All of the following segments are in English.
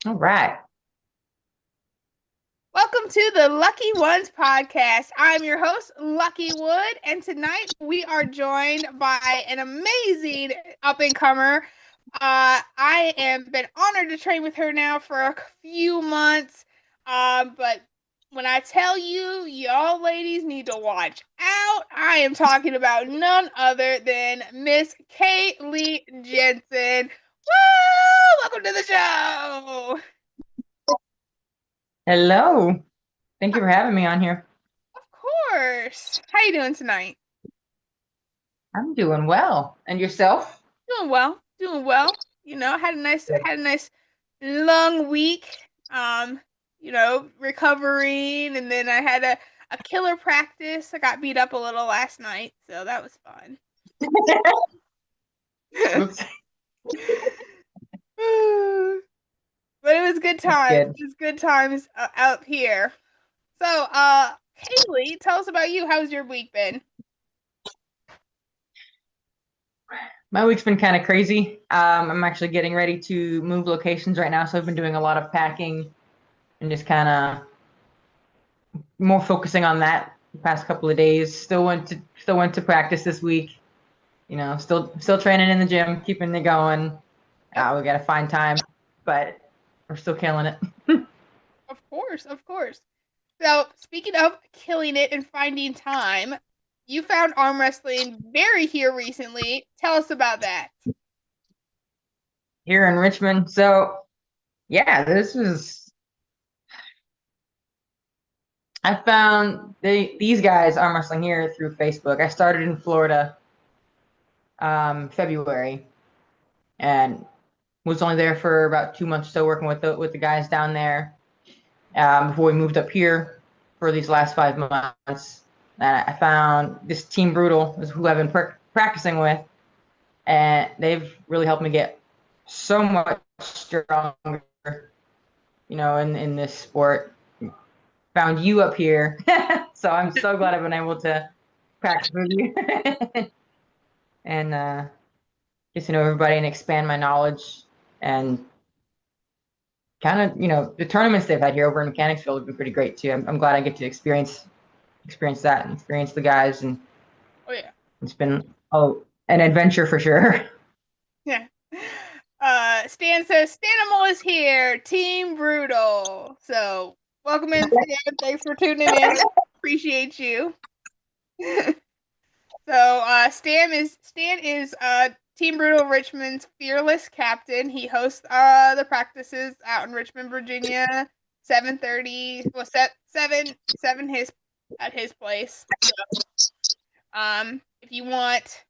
All right. Welcome to the Lucky Ones podcast. I'm your host, Lucky Wood, and tonight we are joined by an amazing up and comer. I am been honored to train with her now for a few months. But when I tell you, y'all ladies need to watch out. I am talking about none other than Miss Kaylee Jensen. Woo! Welcome to the show. Hello. Thank you for having me on here. Of course. How you doing tonight? I'm doing well. And yourself? Doing well. Doing well. Had a nice long week. Um, recovering, and then I had a killer practice. I got beat up a little last night, so that was fun. Oops. But it was good That's times. good. It was good times out here. So, Kaylee, tell us about you. How's your week been? My week's been kind of crazy. I'm actually getting ready to move locations right now, so I've been doing a lot of packing and just kind of more focusing on that the past couple of days. Still went to practice this week. Still training in the gym, keeping it going. Yep. We got to find time, but we're still killing it. Of course, of course. So, speaking of killing it and finding time, you found arm wrestling very here recently. Tell us about that. Here in Richmond. So yeah, I found these guys arm wrestling here through Facebook. I started in Florida, February, and was only there for about 2 months or so working with the guys down there, before we moved up here for these last 5 months. And I found this Team Brutal is who I've been practicing with, and they've really helped me get so much stronger, in this sport. Found you up here. So I'm so glad I've been able to practice with you and get to know everybody and expand my knowledge. And kind of, the tournaments they've had here over in Mechanicsville have been pretty great too. I'm glad I get to experience that and experience the guys. And Oh yeah. it's been an adventure for sure. Yeah. Stan says Stanimal is here. Team Brutal. So welcome in, Stan. Thanks for tuning in. Appreciate you. So Stan is Team Brutal Richmond's fearless captain. He hosts the practices out in Richmond, Virginia. 7:30. Well, seven his at his place. If you want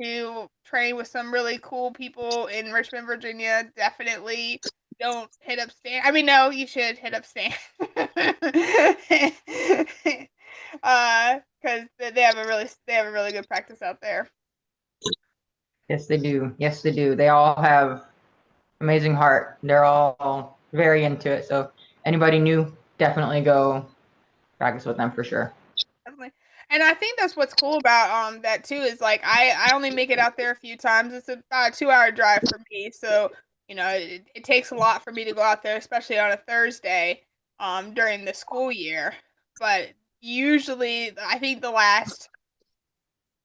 to train with some really cool people in Richmond, Virginia, definitely don't hit up Stan. I mean, no, you should hit up Stan. Because they have a really good practice out there. Yes, they do. Yes, they do. They all have amazing heart. They're all very into it. So anybody new, definitely go practice with them for sure. Definitely. And I think that's what's cool about that too is like I only make it out there a few times. It's about a 2 hour drive for me, so it takes a lot for me to go out there, especially on a Thursday during the school year. But usually, I think the last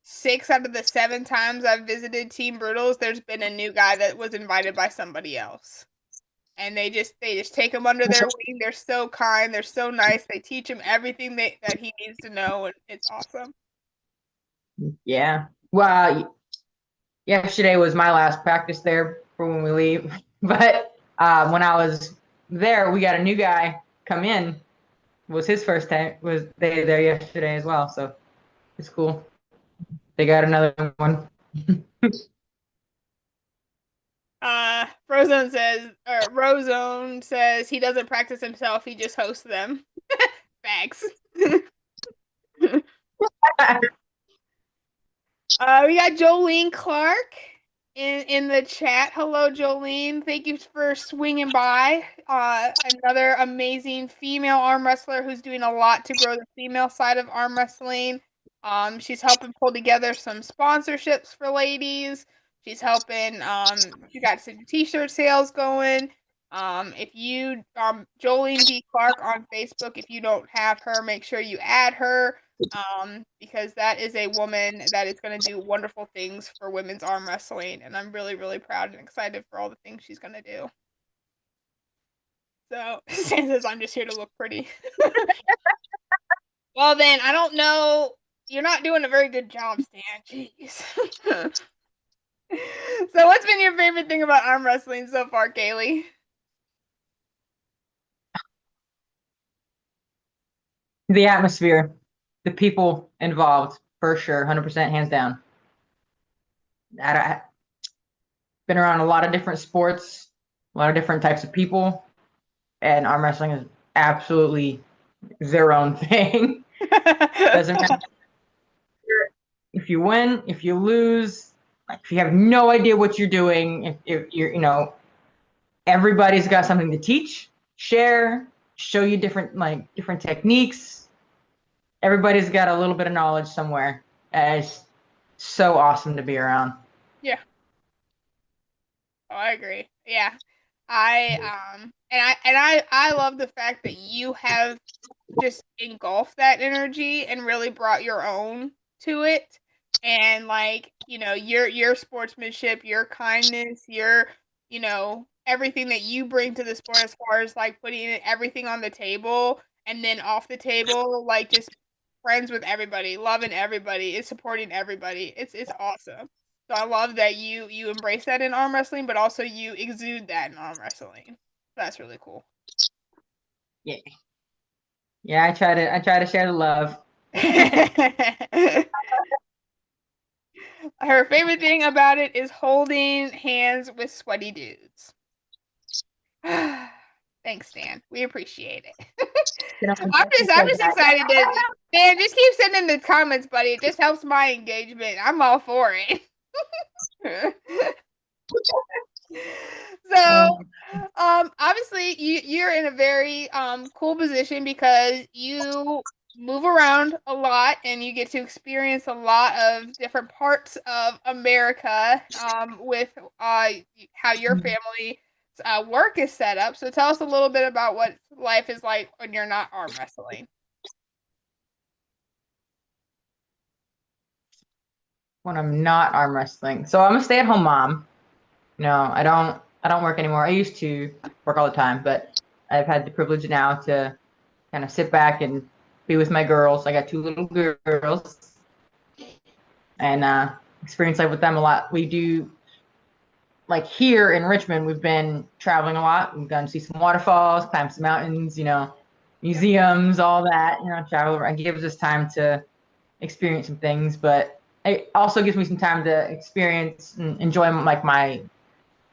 6 out of the 7 times I've visited Team Brutals, there's been a new guy that was invited by somebody else. And they just take him under their wing. They're so kind. They're so nice. They teach him everything that he needs to know, and it's awesome. Yeah. Well, yesterday was my last practice there for when we leave. But when I was there, we got a new guy come in. It was his first time. Was they there yesterday as well? So it's cool. They got another one. Frozone says he doesn't practice himself. He just hosts them. Facts. We got Jolene Clark in the chat. Hello, Jolene. Thank you for swinging by. Another amazing female arm wrestler who's doing a lot to grow the female side of arm wrestling. She's helping pull together some sponsorships for ladies. She's helping. She got some t-shirt sales going. If you Jolene D. Clark on Facebook, if you don't have her, make sure you add her. Because that is a woman that is going to do wonderful things for women's arm wrestling, and I'm really, really proud and excited for all the things she's going to do. So, Stan says, I'm just here to look pretty. Well, then, I don't know. You're not doing a very good job, Stan. Jeez. So, what's been your favorite thing about arm wrestling so far, Kaylee? The atmosphere, the people involved, for sure, 100% hands down. I've been around a lot of different sports, a lot of different types of people, and arm wrestling is absolutely their own thing. Doesn't matter if you win, if you lose, like if you have no idea what you're doing, if you're, everybody's got something to teach, share, show you different techniques. Everybody's got a little bit of knowledge somewhere. And it's so awesome to be around. Yeah. Oh, I agree. Yeah. I love the fact that you have just engulfed that energy and really brought your own to it. And like, your sportsmanship, your kindness, everything that you bring to the sport as far as like putting everything on the table and then off the table, like just friends with everybody, loving everybody, is supporting everybody. It's awesome. So I love that you embrace that in arm wrestling, but also you exude that in arm wrestling. That's really cool. Yeah. Yeah, I try to share the love. Her favorite thing about it is holding hands with sweaty dudes. Thanks, Dan. We appreciate it. I'm just excited to Dan, just keep sending the comments, buddy. It just helps my engagement. I'm all for it. So, obviously you're in a very cool position because you move around a lot and you get to experience a lot of different parts of America with how your family work is set up. So tell us a little bit about what life is like when you're not arm wrestling. When I'm not arm wrestling. So I'm a stay-at-home mom. No, I don't work anymore. I used to work all the time, but I've had the privilege now to kind of sit back and be with my girls. I got two little girls and experience life with them a lot. We do like here in Richmond, we've been traveling a lot. We've gone to see some waterfalls, climb some mountains, museums, all that, travel around. It gives us time to experience some things, but it also gives me some time to experience and enjoy like my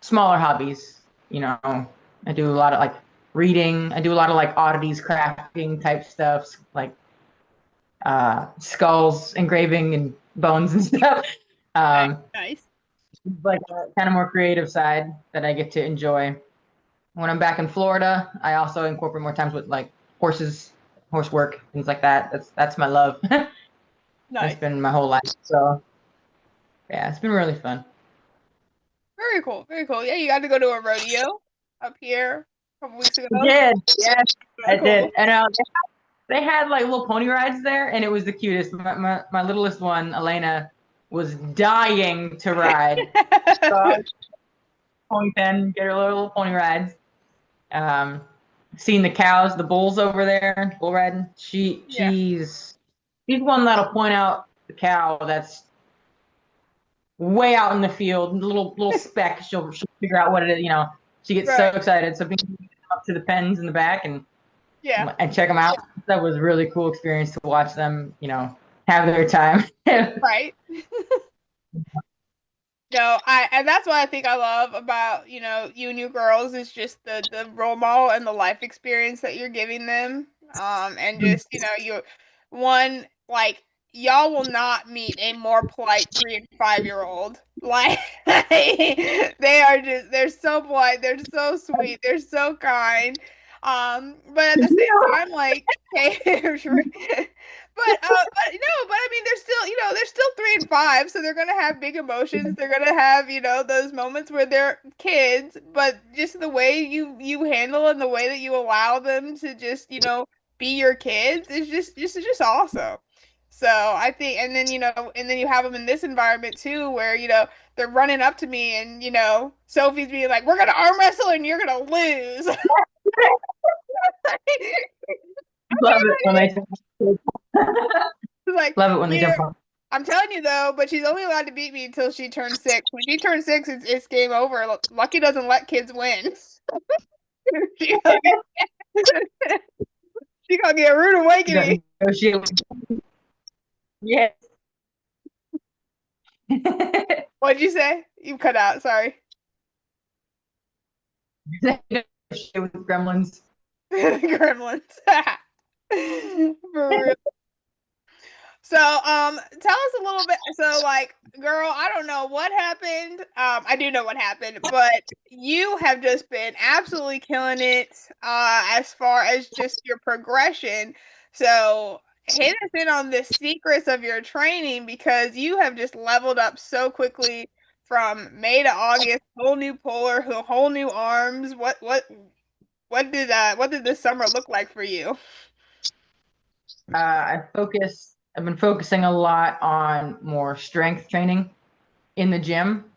smaller hobbies. I do a lot of like reading. I do a lot of like oddities, crafting type stuff, like skulls, engraving, and bones and stuff. Nice. Like a kind of more creative side that I get to enjoy. When I'm back in Florida, I also incorporate more times with like horses, horse work, things like that. That's my love. Nice. That's been my whole life. So yeah, it's been really fun. Very cool. Very cool. Yeah, you got to go to a rodeo up here a couple weeks ago. I did. Yes, I Cool. did. And they had like little pony rides there, and it was the cutest. My littlest one, Elena, was dying to ride. So pony pen, get her little pony rides. Seeing the cows, the bulls over there, bull riding. She's one that'll point out the cow that's way out in the field, little speck. She'll figure out what it is. She gets so excited. So being up to the pens in the back and check them out. That was a really cool experience to watch them. Have their time. Right. No, and that's what I think I love about, you and your girls is just the role model and the life experience that you're giving them. And just, like y'all will not meet a more polite 3 and 5-year-old. Like they're so polite, they're so sweet, they're so kind. But at the same time, like, hey, but I mean, they're still, they're still 3 and 5, so they're gonna have big emotions. They're gonna have, those moments where they're kids, but just the way you handle and the way that you allow them to just, be your kids is just awesome. So I think, and then and then you have them in this environment too, where they're running up to me, and Sophie's being like, "We're gonna arm wrestle, and you're gonna lose." Love it when they Like, love it when they jump on. I'm telling you though, but she's only allowed to beat me until she turns 6. When she turns 6, it's game over. Lucky doesn't let kids win. She gonna get, she gonna get a rude awakening. Yes. What'd you say? You cut out. Sorry. With gremlins. Gremlins. For real. So, tell us a little bit. So, like, girl, I don't know what happened. I do know what happened, but you have just been absolutely killing it, as far as just your progression. So, hit us in on the secrets of your training, because you have just leveled up so quickly from May to August, whole new puller, whole new arms. What did this summer look like for you? I've been focusing a lot on more strength training in the gym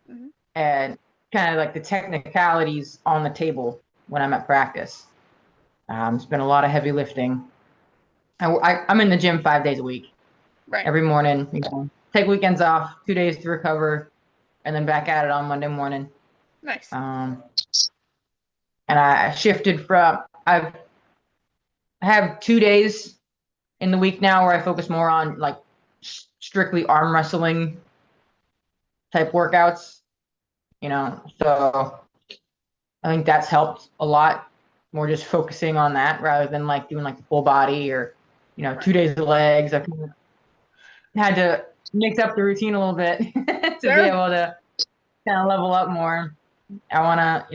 Mhm. and kind of like the technicalities on the table when I'm at practice. It's been a lot of heavy lifting. I'm in the gym 5 days a week. Right. Every morning, take weekends off, 2 days to recover, and then back at it on Monday morning. Nice. And I shifted from I have 2 days in the week now where I focus more on like strictly arm wrestling type workouts, so I think that's helped a lot, more just focusing on that rather than like doing like the full body or, Right. 2 days of legs. I've had to mix up the routine a little bit to be able to kind of level up more. I want to,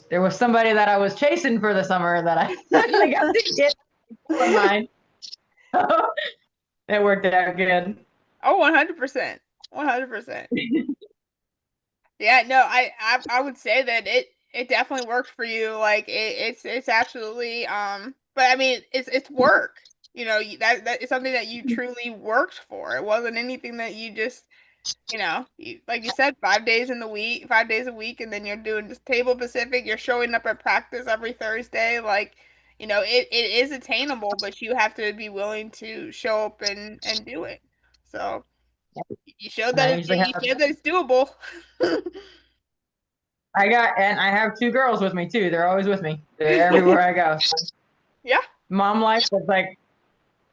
there was somebody that I was chasing for the summer that I finally got to get from mine. It worked out good. Oh, 100%. 100%. Yeah, no, I would say that it definitely worked for you. Like it's absolutely but I mean it's work. That is something that you truly worked for. It wasn't anything that you just, like you said, 5 days in the week, 5 days a week, and then you're doing this table Pacific, you're showing up at practice every Thursday. Like, it is attainable, but you have to be willing to show up and do it. So you showed And that I usually you have showed that it's doable. and I have 2 girls with me too. They're always with me. They're everywhere I go. Yeah. Mom life is like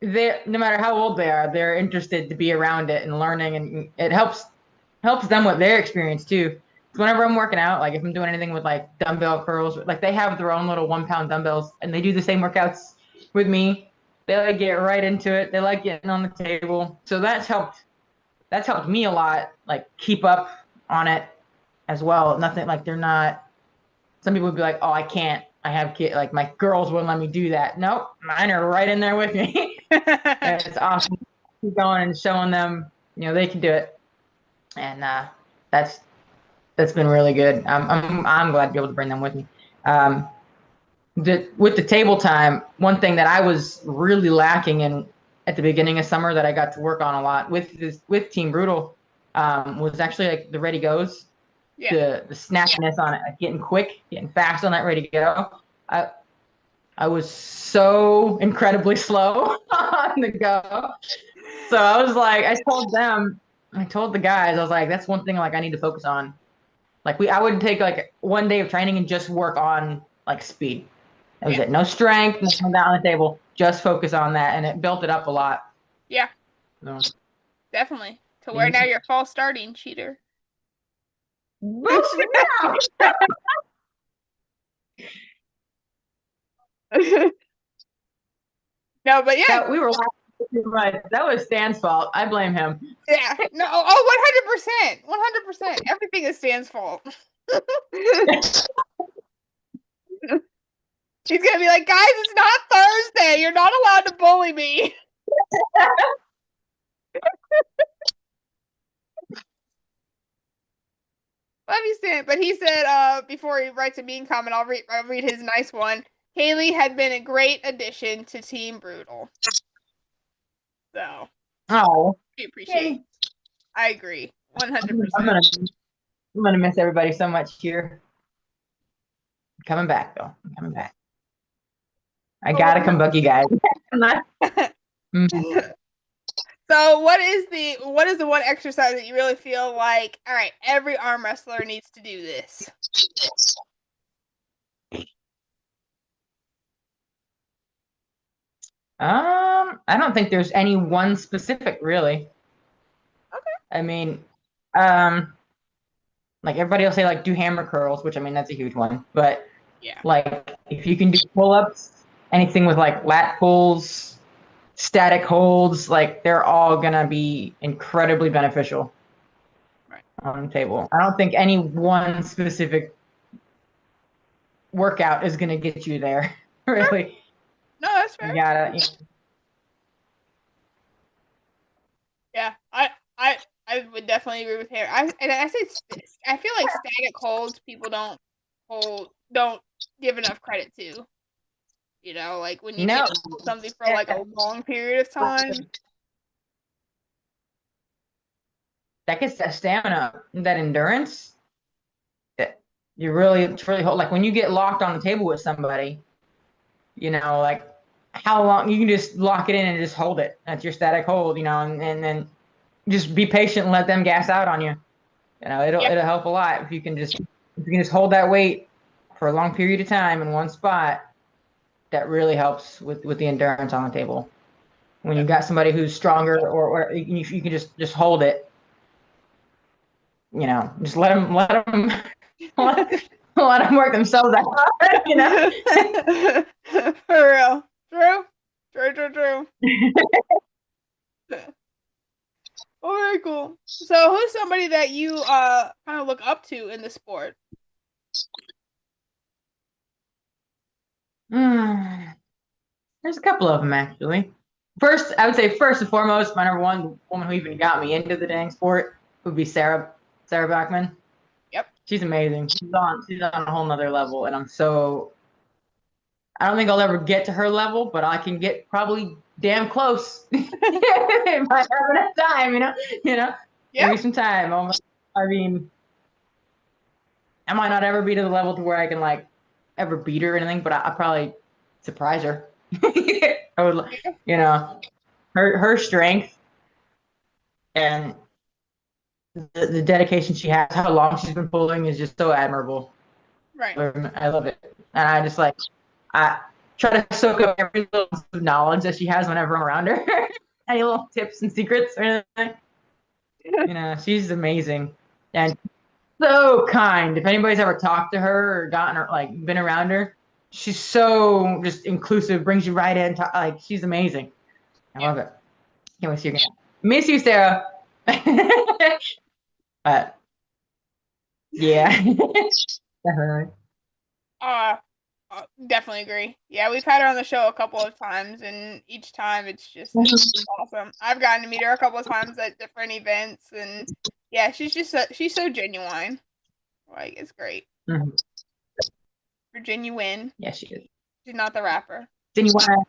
no matter how old they are, they're interested to be around it and learning, and it helps them with their experience too. Whenever I'm working out, like if I'm doing anything with like dumbbell curls, like they have their own little 1 pound dumbbells and they do the same workouts with me. They like get right into it. They like getting on the table. So that's helped me a lot, like keep up on it as well. Nothing like they're not, some people would be like, oh, I can't. I have kids, like my girls wouldn't let me do that. Nope, mine are right in there with me. And it's awesome. Keep going and showing them, they can do it. And that's been really good. I'm glad to be able to bring them with me. With the table time, one thing that I was really lacking in at the beginning of summer that I got to work on a lot with Team Brutal, was actually like the ready goes, Yeah. the snappiness on it, like getting quick, getting fast on that ready go. I was so incredibly slow on the go. So I was like, I told the guys, I was like, that's one thing like I need to focus on. Like I would take like 1 day of training and just work on like speed. That was Yeah. it. No strength, nothing down on the table. Just focus on that, and it built it up a lot. Yeah. So, Definitely. To where now you're false starting, cheater. No, but yeah. That we were laughing too much. That was Stan's fault. I blame him. Yeah. No. Oh, 100%. 100%. Everything is Stan's fault. He's gonna be like, guys, it's not Thursday. You're not allowed to bully me. Let me stand. But he said, before he writes a mean comment, I'll read his nice one. Kaylee had been a great addition to Team Brutal. So, we appreciate. I agree, 100%. I'm gonna miss everybody so much here. I'm coming back though. I'm coming back. I gotta come bug you guys. I'm not. So what is the one exercise that you really feel like, all right, every arm wrestler needs to do this? I don't think there's any one specific really. Okay. I mean, like everybody will say like do hammer curls, which I mean that's a huge one. But yeah, like if you can do pull-ups, anything with like lat pulls, static holds, like they're all gonna be incredibly beneficial on the table. I don't think any one specific workout is gonna get you there, really. No, that's fair. You gotta. Yeah, I would definitely agree with Harry. I feel like static holds people don't give enough credit to. You know, like when you do something for like a long period of time. That gets that stamina, that endurance. That you really hold. Like when you get locked on the table with somebody, you know, like how long you can just lock it in and just hold it. That's your static hold, you know, and then just be patient and let them gas out on you. You know, it'll help a lot if you can just hold that weight for a long period of time in one spot. That really helps with the endurance on the table. When you've got somebody who's stronger, or you can just hold it. You know, just let them let them work themselves out. You know, for real, true. Oh, very cool. So, who's somebody that you kind of look up to in the sport? There's a couple of them actually. First, I would say first and foremost, my number one woman who even got me into the dang sport would be Sarah Bachman. Yep. She's amazing. She's on a whole nother level, and I don't think I'll ever get to her level, but I can get probably damn close. If I have enough time, you know, maybe some time. I mean, I might not ever be to the level to where I can like ever beat her or anything, but I probably surprise her. I would, you know, her strength and the dedication she has, how long she's been pulling is just so admirable. Right. I love it, and I try to soak up every little knowledge that she has whenever I'm around her. Any little tips and secrets or anything. You know, she's amazing and so kind. If anybody's ever talked to her or gotten her, like, been around her, she's so just inclusive, brings you right in. Like, she's amazing. I love it. Can't wait to see you again. Miss you, Sarah. But yeah, definitely. Definitely agree. Yeah, we've had her on the show a couple of times, and each time it's awesome. I've gotten to meet her a couple of times at different events, and yeah, she's so genuine. Like, it's great. Mm-hmm. Genuine. Yeah, she is. She's not the rapper. Genuine.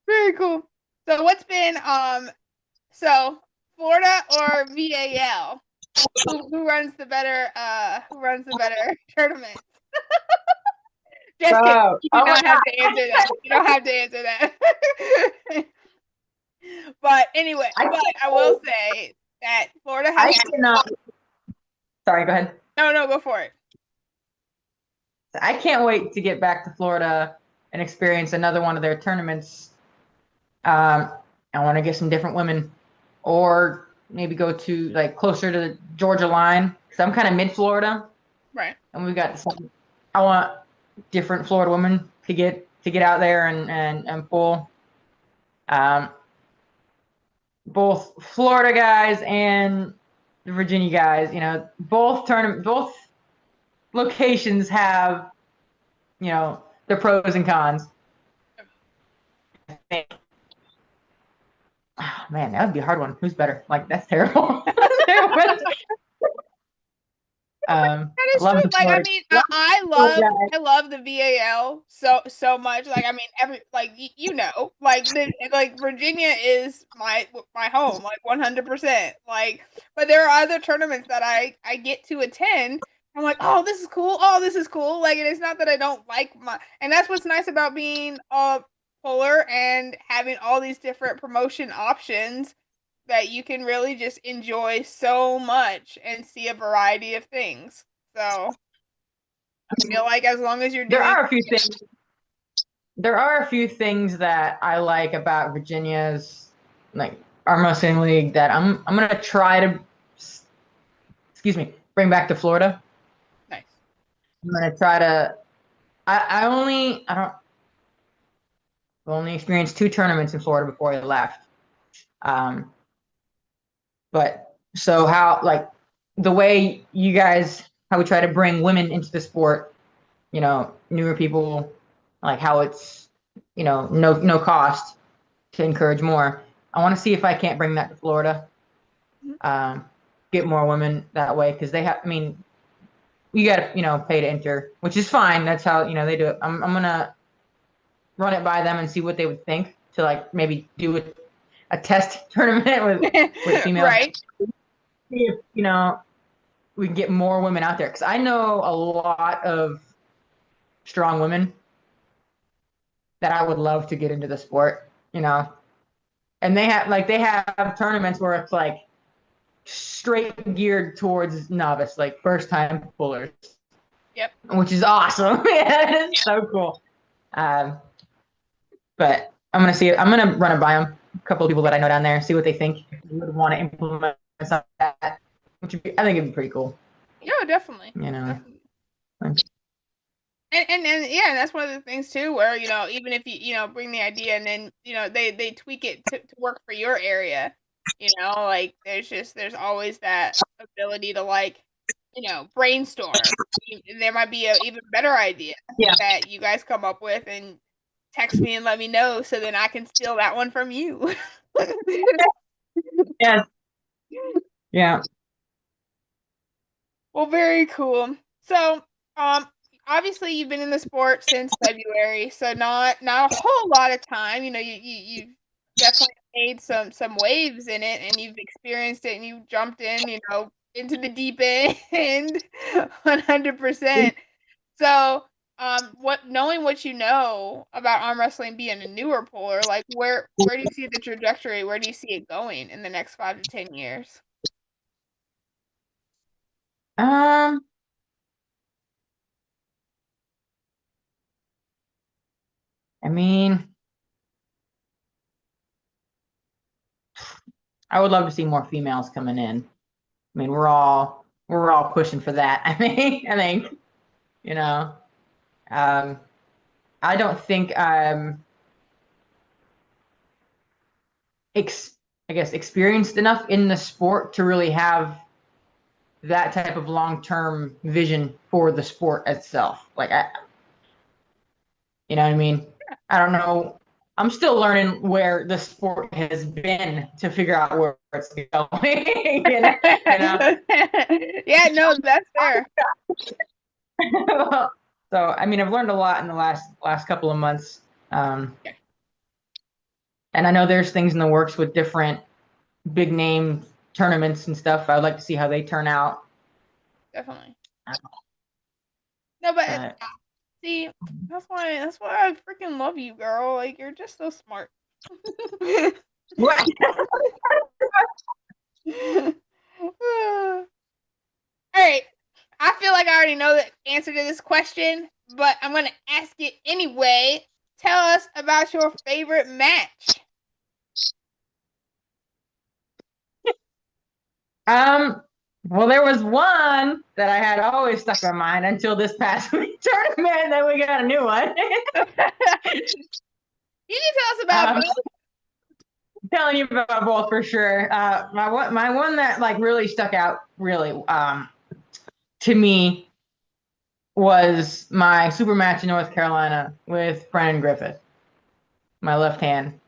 Very cool. So what's been so Florida or VAL? Who runs the better tournament? Just kidding. You do not have to answer that. You don't have to answer that. But anyway, I will say that Florida has. Sorry, go ahead. No, go for it. I can't wait to get back to Florida and experience another one of their tournaments. I want to get some different women, or maybe go to like closer to the Georgia line, because I'm kind of mid-Florida. Right. And we've got I want different Florida women to get out there and pull. Both Florida guys and the Virginia guys, you know, both locations have, their pros and cons. Oh, man, that would be a hard one. Who's better? Like, that's terrible. That is Love true. the Like, I sport. mean, Love I love the VAL so much. Like, I mean, like Virginia is my home, like 100%. Like, but there are other tournaments that I get to attend. I'm like, oh, this is cool. Oh, this is cool. Like, and it's not that I don't like and that's what's nice about being polar and having all these different promotion options that you can really just enjoy so much and see a variety of things. So I feel like as long as you're there doing are a few things. There are a few things that I like about Virginia's like arm wrestling league that I'm gonna try to, bring back to Florida. nice. I'm gonna try to. I don't. I've only experienced 2 tournaments in Florida before I left. Um, but so how like the way you guys how we try to bring women into the sport, newer people, like how it's no cost to encourage more. I want to see if I can't bring that to Florida. Get more women that way because they have. I mean, you got to pay to enter, which is fine. That's how they do it. I'm gonna run it by them and see what they would think to like maybe do a test tournament with females. Right. See if we can get more women out there because I know a lot of strong women that I would love to get into the sport. And they have tournaments where it's like straight geared towards novice, like first time pullers. Yep. Which is awesome. Yeah, it's so cool. But I'm gonna see it. I'm gonna run it by them. A couple of people that I know down there, see what they think. If they would want to implement something like that, I think it'd be pretty cool. Yeah, definitely. Definitely. And yeah, and that's one of the things too, where even if you bring the idea and then they tweak it to work for your area, like there's always that ability to like brainstorm. There might be a even better idea that you guys come up with and text me and let me know so then I can steal that one from you. Yes. Yeah. Well, very cool. So, obviously you've been in the sport since February, so not a whole lot of time. You've definitely made some waves in it, and you've experienced it, and you jumped in, into the deep end, 100%. So, knowing what you know about arm wrestling being a newer puller, like where do you see the trajectory? Where do you see it going in the next 5 to 10 years? Um. I mean, I would love to see more females coming in. I mean, we're all pushing for that. I think, you know, um, I don't think I'm I guess experienced enough in the sport to really have that type of long-term vision for the sport itself. Like you know what I mean? I don't know. I'm still learning where the sport has been to figure out where it's going. Yeah, no, that's fair. So I mean, I've learned a lot in the last couple of months, and I know there's things in the works with different big name tournaments and stuff. I'd like to see how they turn out. Definitely. No, but see, that's why I freaking love you, girl. Like you're just so smart. What? All right. I feel like I already know the answer to this question, but I'm going to ask it anyway. Tell us about your favorite match. Well, there was one that I had always stuck in my mind until this past week tournament, and then we got a new one. You can tell us about both. Telling you about both for sure. My one that like really stuck out really to me was my super match in North Carolina with Brennan Griffith, my left hand.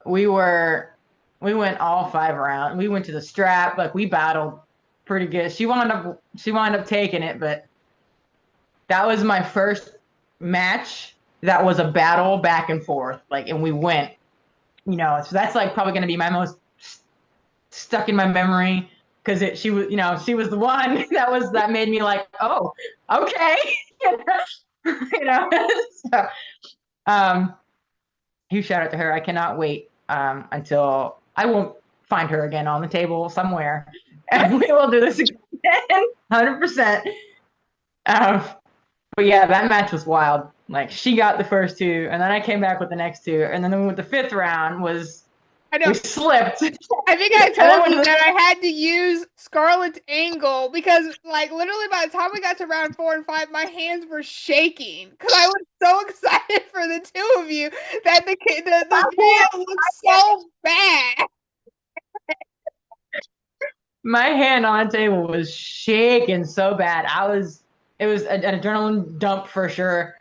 We went all 5 rounds. We went to the strap, like we battled pretty good. She wound up taking it, but that was my first match that was a battle back and forth. Like, and we went, so that's like probably going to be my most stuck in my memory because she was the one that made me like, oh, okay, you know. So, um, huge shout out to her. I cannot wait until I won't find her again on the table somewhere, and we will do this again, 100%. But yeah, that match was wild. Like she got the first two, and then I came back with the next two, and then with the fifth round we slipped. I think I told you that I had to use Scarlett's angle because, like, literally by the time we got to round 4 and 5, my hands were shaking because I was so excited for the two of you that the video looked so bad. My hand on the table was shaking so bad. It was an adrenaline dump for sure.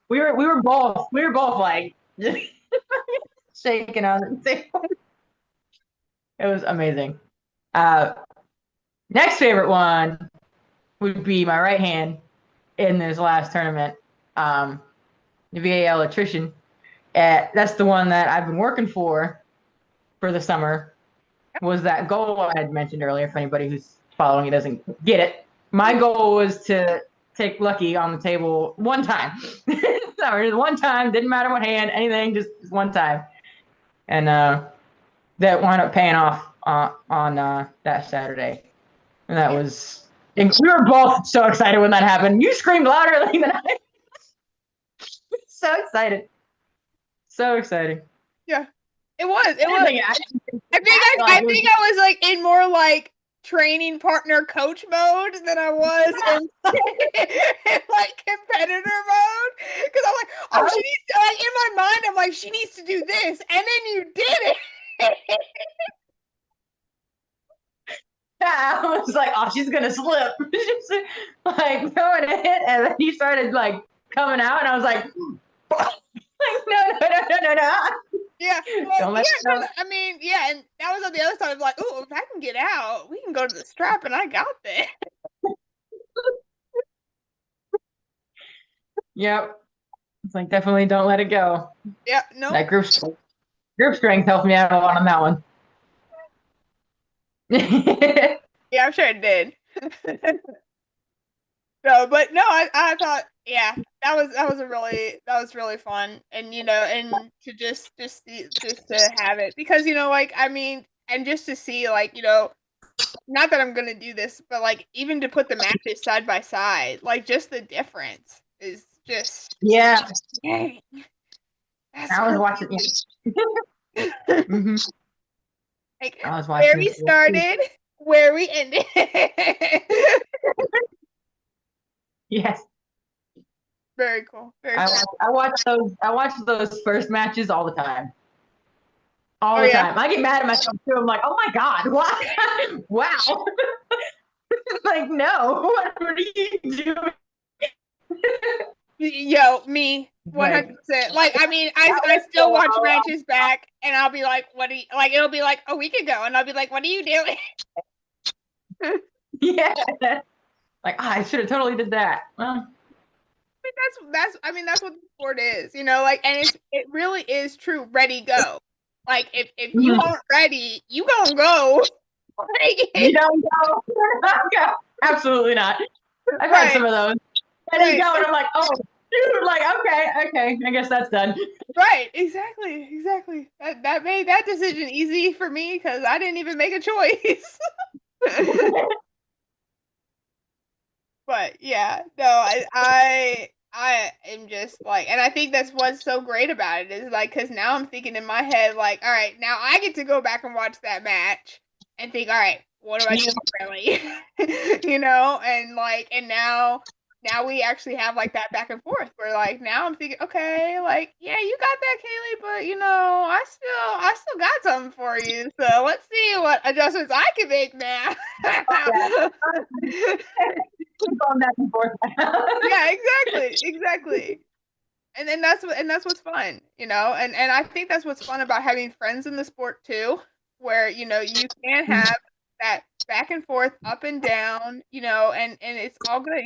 we were both like shaking on the table. It was amazing. Next favorite one would be my right hand in this last tournament. The VAL attrition. That's the one that I've been working for the summer. Was that goal I had mentioned earlier? For anybody who's following it doesn't get it, my goal was to take Lucky on the table one time. Sorry, one time, didn't matter what hand, anything, just one time. And that wound up paying off on that Saturday. And that was, and we were both so excited when that happened. You screamed louder than I. So excited. So exciting. Yeah. It was. I think I was like in more like training partner coach mode than I was in like competitor mode. Because I'm like, oh, she needs to, like, in my mind, I'm like, she needs to do this, and then you did it. I was like, oh, she's gonna slip. She's like throwing a hit, and then he started like coming out, and I was like, no. Yeah, well, yeah. I mean, yeah, and that was on the other side of like, oh, if I can get out, we can go to the strap, and I got this. Yep, it's like definitely don't let it go. Yeah, no. That group strength helped me out a lot on that one. Yeah, I'm sure it did. No, but no, I thought, yeah, that was really fun, and and to just to have it because like I mean, and just to see like not that I'm gonna do this, but like even to put the matches side by side, like just the difference is just yeah. Dang. I was watching. Yeah. Mm-hmm. Like, I was watching where we started, where we ended. Yes. Very cool. Very cool. I watch those first matches all the time. All the time. I get mad at myself too. I'm like, oh my God, what? Wow. Like, no, what are you doing? Yo, me, 100%. Like, I mean, I still watch matches back, and I'll be like, what do you, like, it'll be like a week ago, and I'll be like, what are you doing? Yeah. Like, I should have totally did that. Well, I mean, that's what the sport is, like, and it really is true. Ready, go. Like, if you aren't ready, you gonna go. You don't go. Absolutely not. I've had some of those. And you go, and I'm like, oh, dude, like, okay, I guess that's done. Right, exactly. That made that decision easy for me because I didn't even make a choice. But yeah, no, I am just like, and I think that's what's so great about it is like, because now I'm thinking in my head, like, all right, now I get to go back and watch that match and think, all right, what do I do differently? And like, and now we actually have like that back and forth where like, now I'm thinking, okay, like, yeah, you got that, Kaylee, but I still got something for you. So let's see what adjustments I can make now. Going back and forth. Yeah, exactly. And then that's what's fun, and I think that's what's fun about having friends in the sport too, where you can have that back and forth, up and down, and it's all good,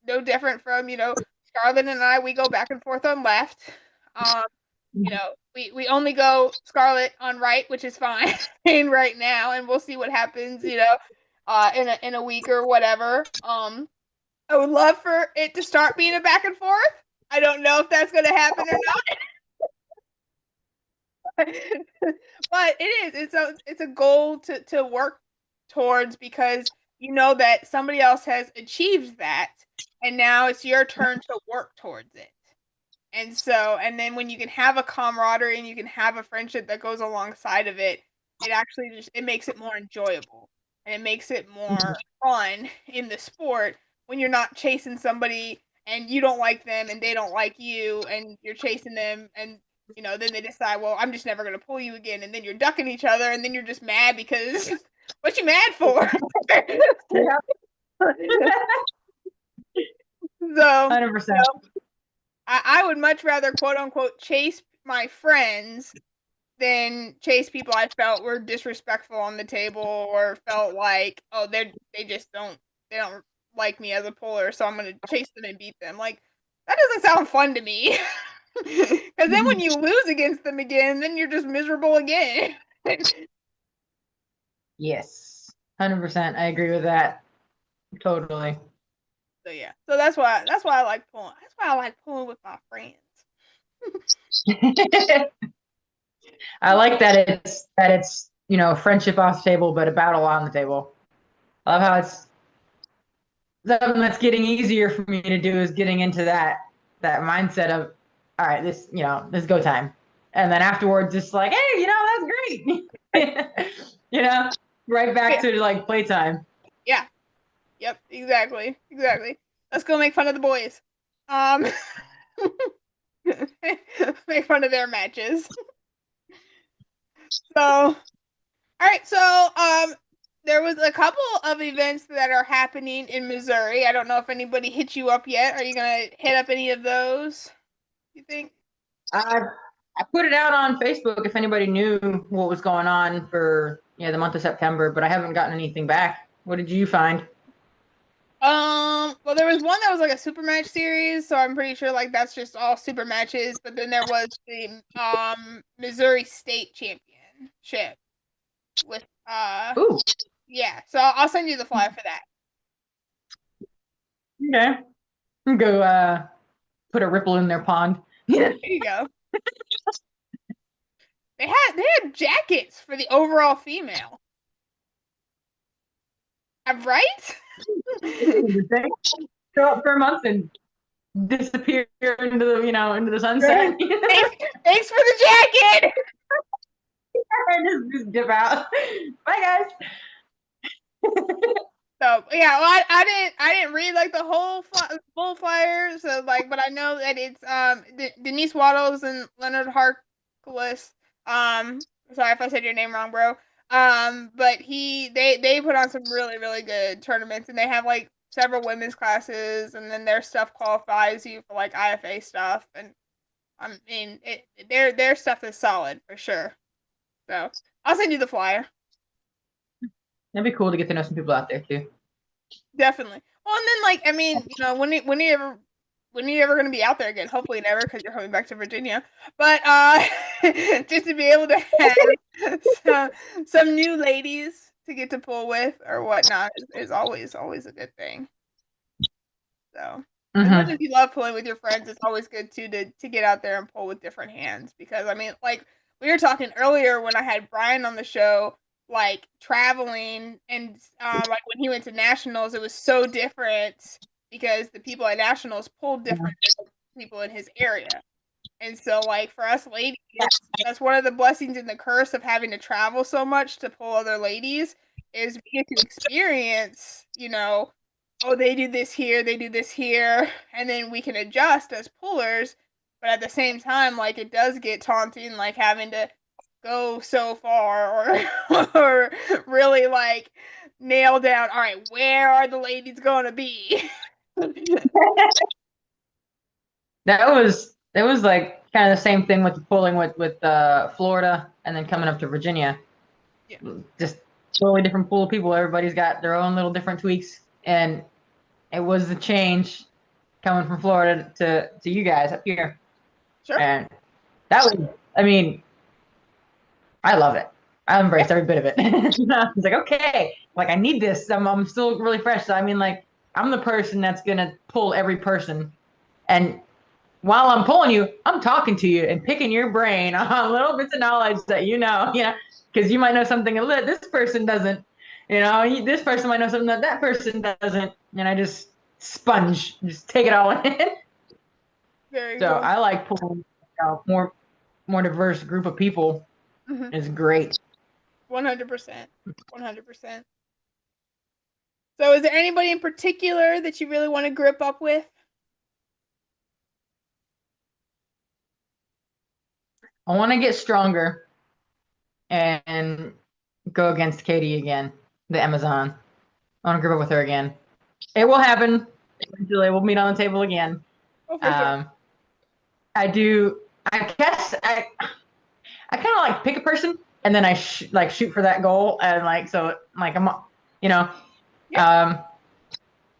no different from Scarlett and I, we go back and forth on left. Um, we only go Scarlett on right, which is fine right now, and we'll see what happens, in a week or whatever. I would love for it to start being a back and forth. I don't know if that's going to happen or not, but it is. It's a goal to work towards, because you know that somebody else has achieved that, and now it's your turn to work towards it. And then when you can have a camaraderie and you can have a friendship that goes alongside of it, it actually it makes it more enjoyable, and it makes it more fun in the sport when you're not chasing somebody and you don't like them and they don't like you and you're chasing them, and then they decide, well, I'm just never going to pull you again, and then you're ducking each other, and then you're just mad because what you mad for? Yeah. So 100%. I would much rather, quote unquote, chase my friends than chase people I felt were disrespectful on the table, or felt like, oh, they just they don't like me as a puller, so I'm gonna chase them and beat them. Like, that doesn't sound fun to me. Because then when you lose against them again, then you're just miserable again. Yes. 100%. I agree with that. Totally. So yeah. So that's why I like pulling. That's why I like pulling with my friends. I like that it's friendship off the table, but a battle on the table. I love how it's something that's getting easier for me to do is getting into that mindset of, all right, this is go time, and then afterwards, it's like, hey, that's great. Right back Yeah. to like playtime. Yeah. Yep. Exactly. Let's go make fun of the boys. Um. Make fun of their matches. So, all right. So, there was a couple of events that are happening in Missouri. I don't know if anybody hit you up yet. Are you gonna hit up any of those? You think? I I put it out on Facebook if anybody knew what was going on for the month of September, but I haven't gotten anything back. What did you find? Well, there was one that was like a super match series, so I'm pretty sure like that's just all super matches. But then there was the Missouri State Championship with Ooh, yeah. So I'll send you the flyer for that. okay. Go put a ripple in their pond. There you go. They had jackets for the overall female. I'm right? Show up for a month and disappear into the sunset. Thanks for the jacket. And just dip out. Bye guys. So yeah, well, I didn't read like the whole full flyer, so like, but I know that it's Denise Waddles and Leonard Harkless. Sorry if I said your name wrong, bro. But they put on some really good tournaments, and they have like several women's classes, and then their stuff qualifies you for like IFA stuff, and I mean their stuff is solid for sure. So I'll send you the flyer. That'd be cool to get to know some people out there too. Definitely. Well, and then like, I mean, when are you ever going to be out there again? Hopefully never, because you're coming back to Virginia. But just to be able to have some new ladies to get to pull with or whatnot is always a good thing. So as much as you love pulling with your friends, it's always good too to get out there and pull with different hands, because I mean, like we were talking earlier when I had Brian on the show, like traveling and like when he went to nationals, it was so different because the people at nationals pulled different than people in his area. And so, like for us ladies, that's one of the blessings and the curse of having to travel so much to pull other ladies, is we get to experience, oh, they do this here, they do this here, and then we can adjust as pullers. But at the same time, like it does get taunting, like having to go so far or or really like nail down, all right, where are the ladies going to be? That was like kind of the same thing with the pulling with Florida and then coming up to Virginia. Yeah. Just totally different pool of people. Everybody's got their own little different tweaks, and it was the change coming from Florida to you guys up here. Sure. And that was, I mean, I love it. I embraced every bit of it. I was like, okay, like I need this. I'm still really fresh. So I mean, like I'm the person that's gonna pull every person, and while I'm pulling you, I'm talking to you and picking your brain on little bits of knowledge that because you might know something that this person doesn't. This person might know something that that person doesn't, and I just just take it all in. Very So cool. I like pulling more diverse group of people. Mm-hmm. It's great. 100%. 100%. So is there anybody in particular that you really want to grip up with? I want to get stronger and go against Katie again, the Amazon. I want to grip up with her again. It will happen. Eventually, we'll meet on the table again. Oh, for sure. I do. I guess I kind of like pick a person and then I shoot for that goal and you know. Yeah.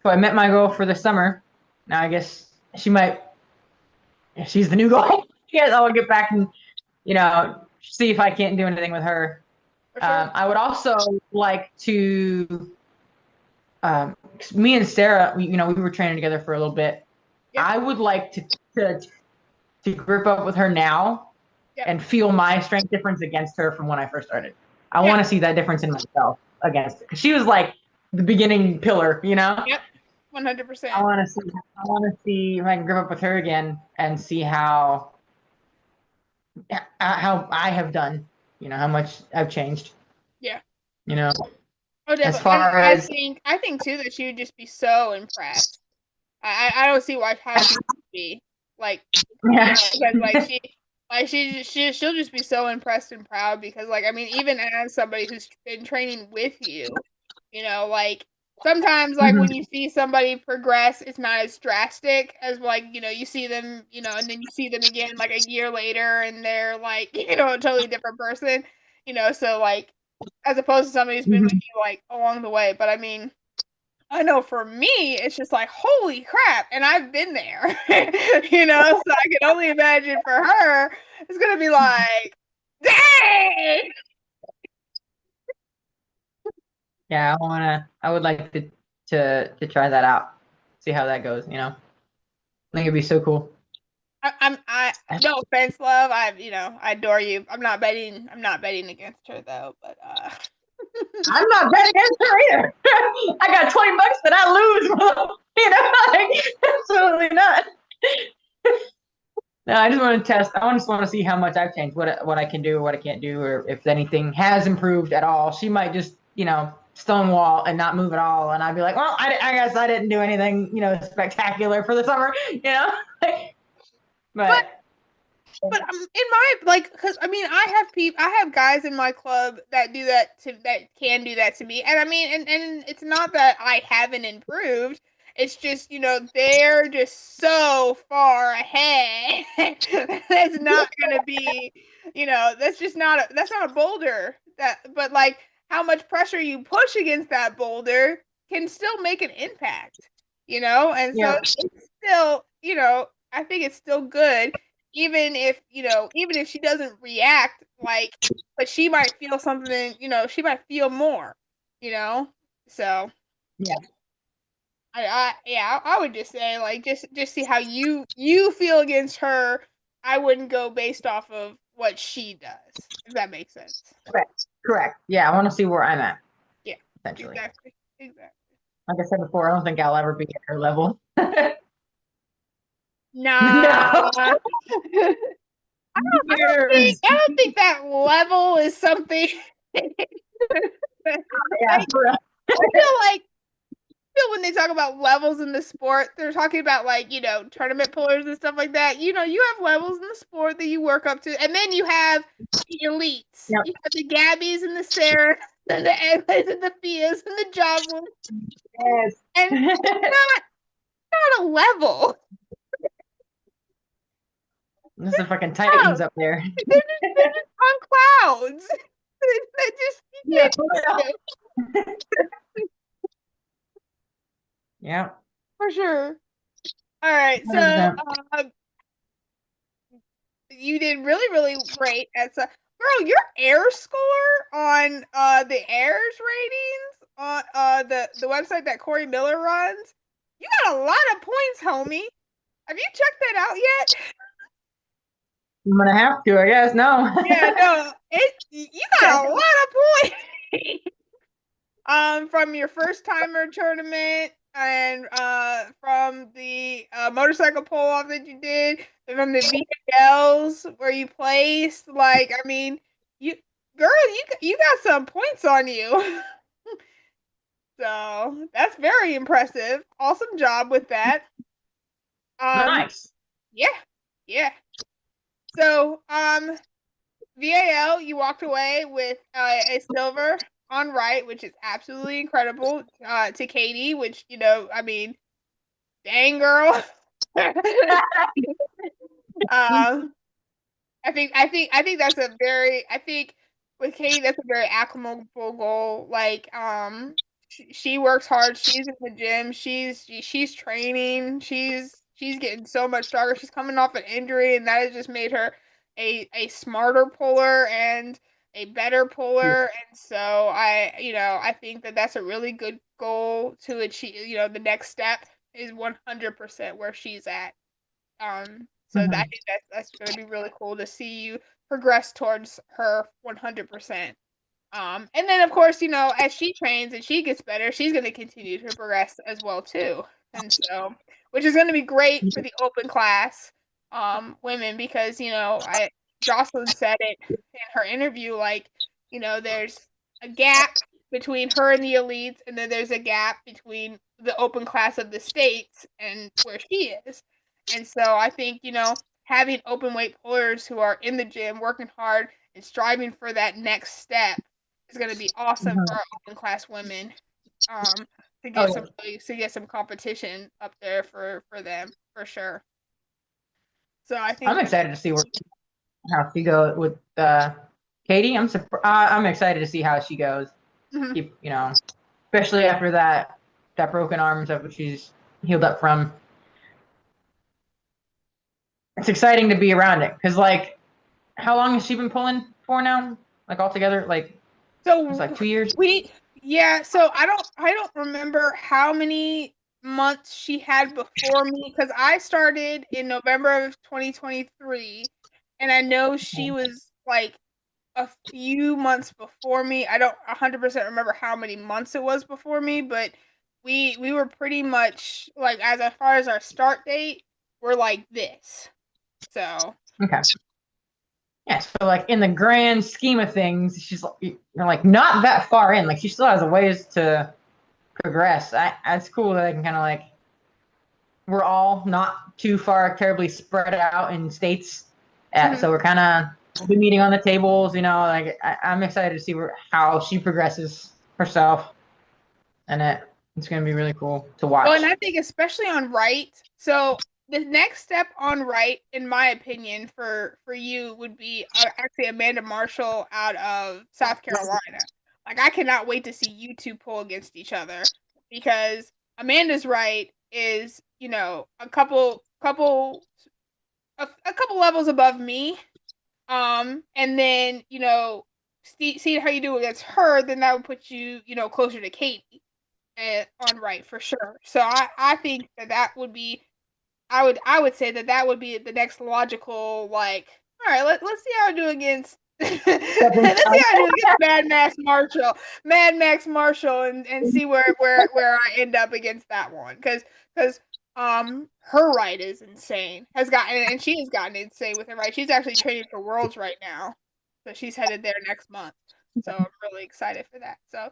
So I met my goal for the summer. Now I guess she's the new goal. Yes, I'll get back and see if I can't do anything with her. For sure. I would also like to. Me and Sarah, we were training together for a little bit. Yeah. I would like to grip up with her now and feel my strength difference against her from when I first started. I want to see that difference in myself against her because she was like the beginning pillar, Yep. 100%. I want to see if I can grip up with her again and see how I have done, how much I've changed. Yeah. As Oh, definitely. far I as think too that she would just be so impressed. I don't see how she would be like, she'll just be so impressed and proud because I mean, even as somebody who's been training with you, sometimes when you see somebody progress, it's not as drastic as you see them, and then you see them again a year later and they're a totally different person, so as opposed to somebody who's been with you along the way. But I mean, I know for me, it's just holy crap, and I've been there, so I can only imagine for her, it's gonna be dang! Yeah, I would like to try that out, see how that goes. I think it'd be so cool. I no offense, love. I adore you. I'm not betting against her though, but I'm not betting against her either. I got $20 that I lose. Absolutely not. No, I just want to test. I just want to see how much I've changed, what I can do, what I can't do, or if anything has improved at all. She might just, stonewall and not move at all, and I'd be like, well, I guess I didn't do anything, spectacular for the summer, but in my because I mean, I have guys in my club that can do that to me, and I mean, and it's not that I haven't improved. It's just they're just so far ahead. That's not gonna be, that's not a boulder. But how much pressure you push against that boulder can still make an impact. And so it's still, I think it's still good even if she doesn't react but she might feel something, she might feel more, so yeah. I would just say just see how you feel against her. I wouldn't go based off of what she does, if that makes sense. Correct. Yeah, I want to see where I'm at. Yeah, essentially. Exactly. Like I said before, I don't think I'll ever be at her level. Nah. No. I don't think that level is something. Yeah, I feel when they talk about levels in the sport, they're talking about tournament pullers and stuff like that. You have levels in the sport that you work up to, and then you have the elites. Yep. You have the Gabbies and the Sarah. and the Edmonds and the Fias and the Jocelyn. Yes. And not a level. There's the fucking No, Titans up there. they're just on clouds. They just Yeah. Yeah. for sure. All right, so 100%. you did really, really great at girl, your air score on the airs ratings on the website that Corey Miller runs, you got a lot of points, homie. Have you checked that out yet? I'm gonna have to, I guess. No. Yeah, no, you got a lot of points. From your first timer tournament and from the motorcycle pull off that you did, and from the VLs where you placed. Like, I mean, you girl, you got some points on you. So that's very impressive. Awesome job with that. Nice. Yeah, yeah. So VAL, you walked away with a silver on right, which is absolutely incredible. To Katie, which I mean, dang girl. um, I think that's a very I think with Katie that's a very acclamable goal. Like she works hard. She's in the gym. She's training. She's getting so much stronger. She's coming off an injury, and that has just made her a smarter puller and a better puller. And so I think that that's a really good goal to achieve. The next step is 100% where she's at. So I think that's going to be really cool to see you progress towards her 100%. And then of course, as she trains and she gets better, she's going to continue to progress as well too. And so, which is going to be great for the open class women because Jocelyn said it in her interview, like there's a gap between her and the elites, and then there's a gap between the open class of the states and where she is. And so I think having open weight pullers who are in the gym working hard and striving for that next step is going to be awesome for our open class women to Oh, get yeah. some competition up there for them for sure. So I I'm think excited to see how she goes with Katie. I'm excited to see how she goes. mhm. Keep especially after that broken arm stuff which she's healed up from. It's exciting to be around it because like, how long has she been pulling for now? Like altogether, like it's So like 2 years. so I don't remember how many months she had before me because I started in November of 2023 and I know she was like a few months before me. I don't 100% remember how many months it was before me, but we were pretty much like as far as our start date, we're like this. So, Okay. Yeah, so like in the grand scheme of things, she's like, you're like not that far in. Like she still has a ways to progress. It's cool that I can kind of like we're all not too far terribly spread out in states. mhm. So we're kind of be meeting on the tables. Like I'm excited to see how she progresses herself, and it's going to be really cool to Oh, and watch. I think especially on right. So the next step on right, in my opinion, for you would be actually Amanda Marshall out of South Carolina. Like I cannot wait to see you two pull against each other because Amanda's right is a couple levels above me. And then see how you do against her, then that would put you closer to Katie on right for sure. So I think that would be I would say that would be the next logical like. All right, let's see how I do against. Let's see how I do against Mad Max Marshall, and see where I end up against that one because her right is insane and she has gotten insane with her right. She's actually training for Worlds right now, so she's headed there next month. So I'm really excited for that. So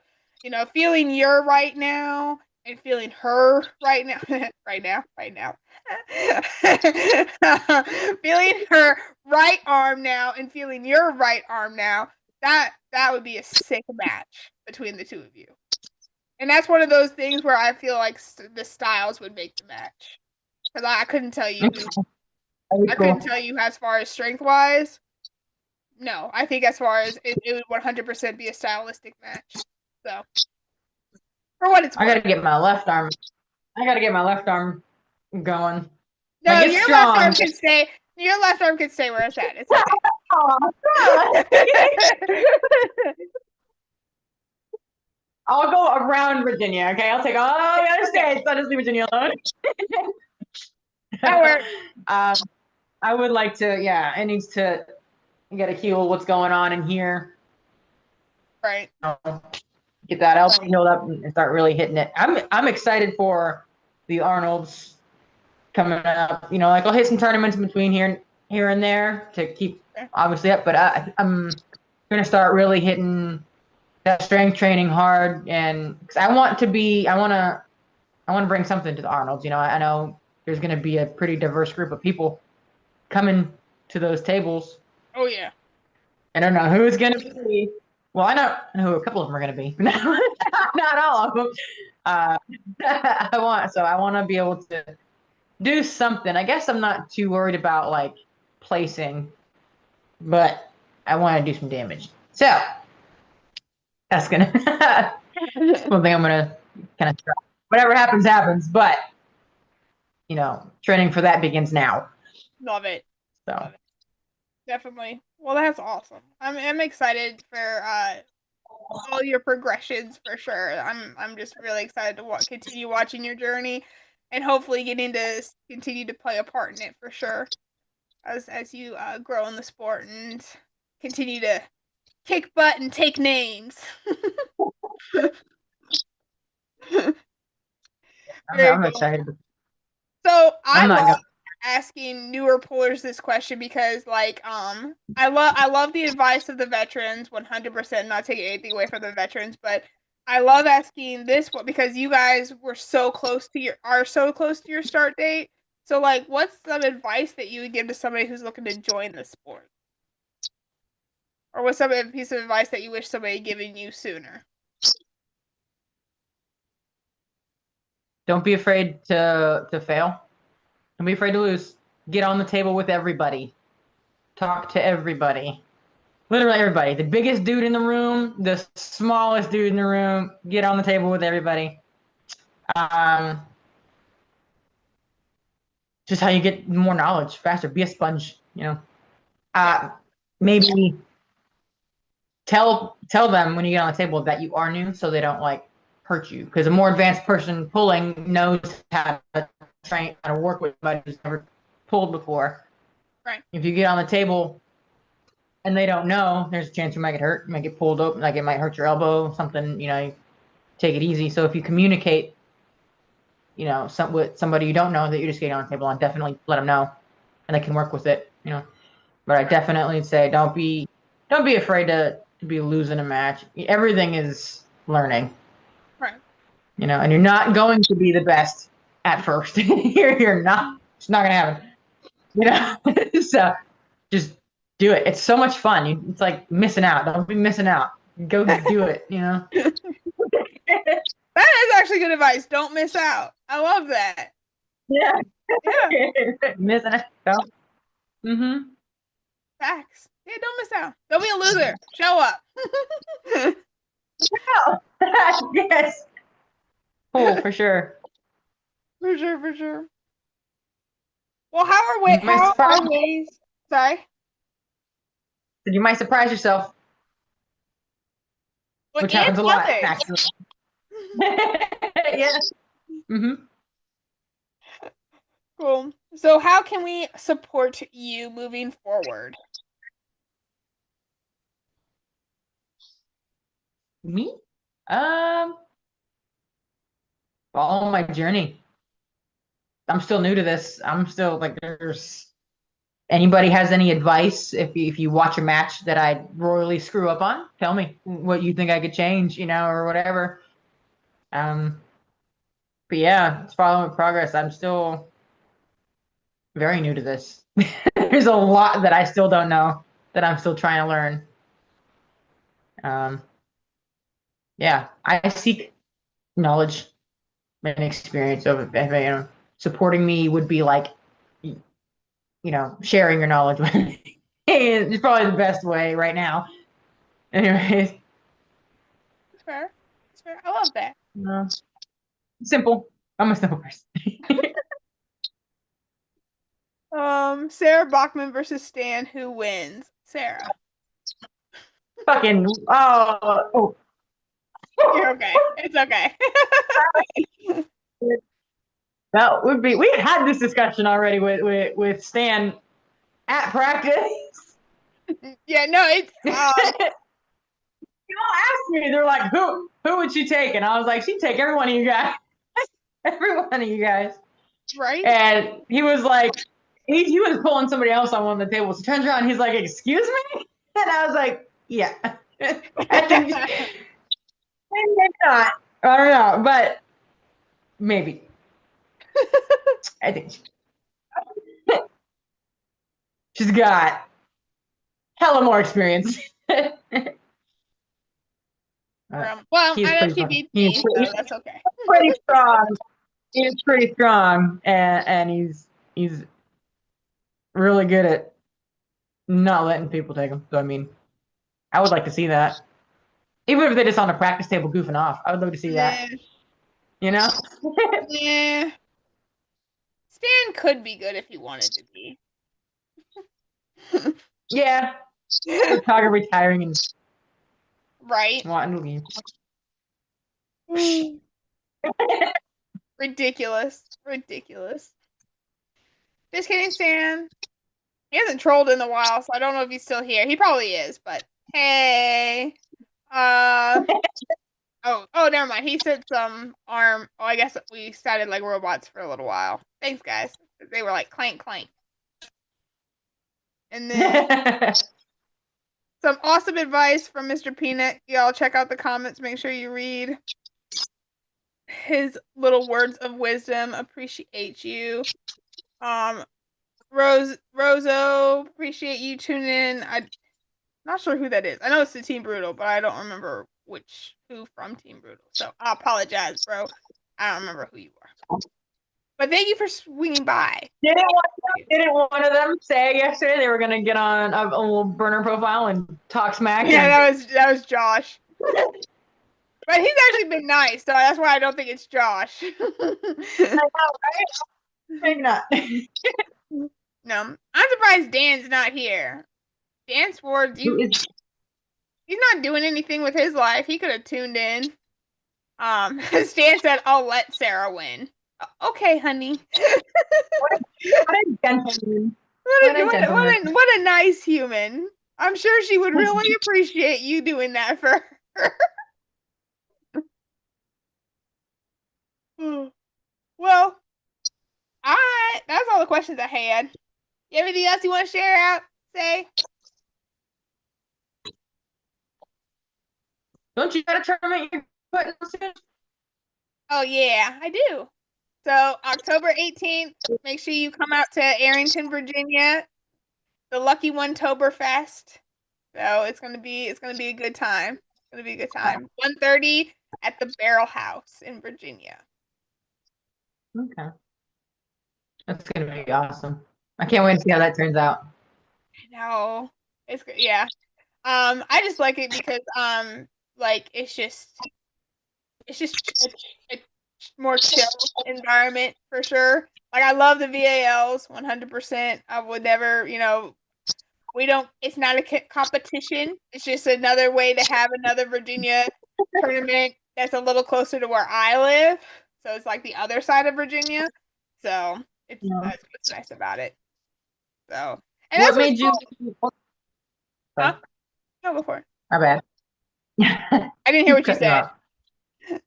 feeling your right now and feeling her right now, right now, feeling her right arm now and feeling your right arm now. That would be a sick match between the two of you. And that's one of those things where I feel like the styles would make the match. Because I couldn't tell you who. That'd be I couldn't cool. tell you as far as strength wise. No, I think as far as it would 100% be a stylistic match. So, for what it's I worth. gotta get my left arm. I gotta get my left arm going. No, Like, it's your strong. left arm can stay. Your left arm can stay where it's at. It's okay. I'll go around Virginia, okay? I'll take all the other states. I'll just leave Virginia alone. That works. I would like to, yeah, it needs to get a heal what's going on in here. Right. Get that elbow healed up and start really hitting it. I'm excited for the Arnolds coming up. You know, like I'll hit some tournaments in between here and there to keep obviously up, but I'm gonna start really hitting that strength training hard, and because I want to bring something to the Arnolds. You know, I know there's gonna be a pretty diverse group of people coming to those tables. Oh yeah. I don't know who it's gonna be. Well, I know who a couple of them are gonna be. Not all of them. I want to be able to do something. I guess I'm not too worried about like placing, but I want to do some damage. So that's gonna one thing I'm gonna kind of try. Whatever happens, happens. But you know, training for that begins now. Love it. So Love it. Definitely. Well, that's awesome. I'm excited for all your progressions for sure. I'm just really excited to continue watching your journey, and hopefully getting to continue to play a part in it for sure, as you grow in the sport and continue to kick butt and take names. I'm excited. So I love asking newer pullers this question because like I love the advice of the veterans 100%, not taking anything away from the veterans, but I love asking this one because you guys are so close to your start date. So like what's some advice that you would give to somebody who's looking to join the sport? Or what's some piece of advice that you wish somebody had given you sooner? Don't be afraid to fail. Don't be afraid to lose. Get on the table with everybody. Talk to everybody. Literally everybody. The biggest dude in the room, the smallest dude in the room. Get on the table with everybody. Just how you get more knowledge faster. Be a sponge, you know. Maybe tell them when you get on the table that you are new, so they don't like hurt you. Because a more advanced person pulling knows how to train, how to work with somebody who's never pulled before. Right. If you get on the table and they don't know, there's a chance you might get hurt. You might get pulled up, like it might hurt your elbow, something. You know, take it easy. So if you communicate, you know, with somebody you don't know that you're just getting on the table, and definitely let them know, and they can work with it. You know, but I definitely say don't be afraid to be losing a match. Everything is learning. Right. You know, and you're not going to be the best at first. You're not. It's not gonna happen. You know, so just do it. It's so much fun. It's like missing out. Don't be missing out. Go do it. You know. That is actually good advice. Don't miss out. I love that. Yeah. Yeah. Missing out. Mm-hmm. Facts. Yeah, don't miss out. Don't be a loser. Show up. Yes. Cool, for sure. For sure. Well, how are ways? Sorry. You might surprise yourself, which happens a lot, actually. Yeah. Mm-hmm. Cool. So, how can we support you moving forward? Me? Follow my journey. I'm still new to this. I'm still like, there's anybody has any advice, if you watch a match that I royally screw up on, tell me what you think I could change, you know, or whatever. But yeah, it's following progress. I'm still very new to this. There's a lot that I still don't know that I'm still trying to learn. Yeah, I seek knowledge and experience of it. Supporting me would be like, sharing your knowledge with me. It's probably the best way right now. Anyways, It's fair. It's fair. I love that. simple. I'm a simple person. Sarah Bachman versus Stan. Who wins? Sarah. Fucking oh. You're okay. It's okay. That would be. We had this discussion already with Stan at practice. Yeah, no, it's You all asked me. They're like, who would she take? And I was like, she'd take every one of you guys. Every one of you guys. right. And he was like, he was pulling somebody else on one of the tables. He turns around, and he's like, excuse me? And I was like, yeah. I think maybe not. I don't know, but maybe. I think she's got hella more experience. Well, He's I know pretty she fucking. beats me, so that's okay. Pretty strong. He's pretty strong, and he's really good at not letting people take him. So I mean, I would like to see that. Even if they're just on a practice table goofing off, I would love to see that. You know? Yeah. Stan could be good if he wanted to be. Yeah. So tired of retiring and Right. wanting to leave. Ridiculous. Ridiculous. Just kidding, Stan. He hasn't trolled in a while, so I don't know if he's still here. He probably is, but hey. Oh, never mind. He said some arm. Oh, I guess we sounded like robots for a little while. Thanks, guys. They were like clank, clank. And then some awesome advice from Mr. Peanut. Y'all check out the comments. Make sure you read his little words of wisdom. Appreciate you. Roso, appreciate you tuning in. I'm not sure who that is. I know it's the Team Brutal, but I don't remember who from Team Brutal. So I apologize, bro. I don't remember who you are. But thank you for swinging by. Didn't one of them say yesterday they were gonna get on a little burner profile and talk smack? Yeah, that was Josh. But he's actually been nice, so that's why I don't think it's Josh. I know, right? Maybe not. No, I'm surprised Dan's not here. Dan Swords, he's not doing anything with his life. He could have tuned in. Stan said, "I'll let Sarah win." Okay, honey. What a gentleman. What a nice human. I'm sure she would really appreciate you doing that for her. Well, that's all the questions I had. You have anything else you want to share out? Say? Don't you got a tournament you're putting soon? Oh yeah, I do. So October 18th, make sure you come out to Arrington, Virginia. The Lucky One Toberfest. So it's gonna be a good time. It's gonna be a good time. 1:30 at the Barrel House in Virginia. Okay. That's gonna be awesome. I can't wait to see how that turns out. No, it's good. Yeah. I just like it because like it's just a more chill environment for sure. Like I love the VALs 100%. I would never, it's not a competition. It's just another way to have another Virginia tournament that's a little closer to where I live. So it's like the other side of Virginia. So that's what's nice about it. So, and What that's made you? cool. Huh? No, before. My bad. I didn't hear what you said. I